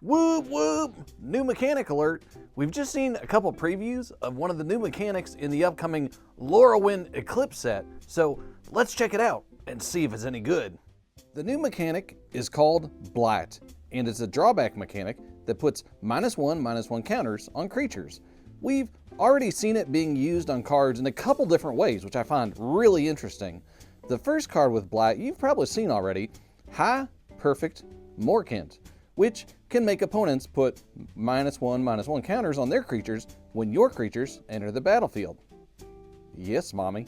Whoop whoop! New mechanic alert. We've just seen a couple previews of one of the new mechanics in the upcoming Lorwyn Eclipsed set, so let's check it out and see if it's any good. The new mechanic is called Blight, and it's a drawback mechanic that puts -1/-1 counters on creatures. We've already seen it being used on cards in a couple different ways, which I find really interesting. The first card with Blight you've probably seen already, High Perfect Morkant, which can make opponents put -1/-1 counters on their creatures when your creatures enter the battlefield. Yes, mommy.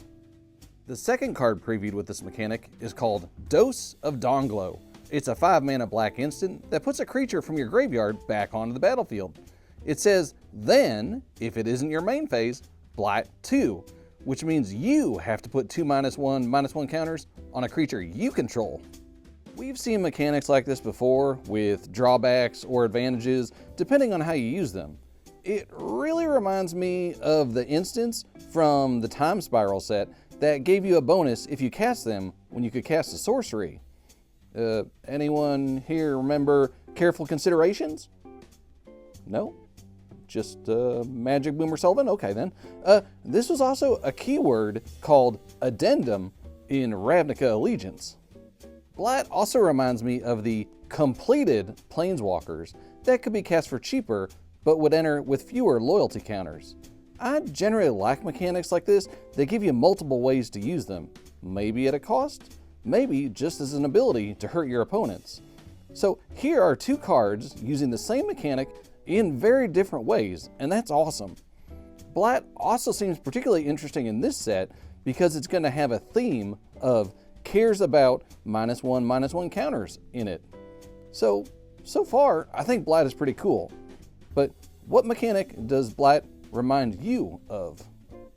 The second card previewed with this mechanic is called Dose of Dawnglow. It's a 5-mana black instant that puts a creature from your graveyard back onto the battlefield. It says, then, if it isn't your main phase, Blight 2, which means you have to put 2 -1/-1 counters on a creature you control. We've seen mechanics like this before with drawbacks or advantages, depending on how you use them. It really reminds me of the instance from the Time Spiral set that gave you a bonus if you cast them when you could cast a sorcery. Anyone here remember Careful Considerations? No? Just Magic Boomer Sullivan? Okay then. This was also a keyword called Addendum in Ravnica Allegiance. Blight also reminds me of the completed Planeswalkers that could be cast for cheaper but would enter with fewer loyalty counters. I generally like mechanics like this that give you multiple ways to use them, maybe at a cost, maybe just as an ability to hurt your opponents. So here are two cards using the same mechanic in very different ways, and that's awesome. Blight also seems particularly interesting in this set because it's going to have a theme of cares about -1/-1 counters in it. So far, I think Blight is pretty cool. But what mechanic does Blight remind you of?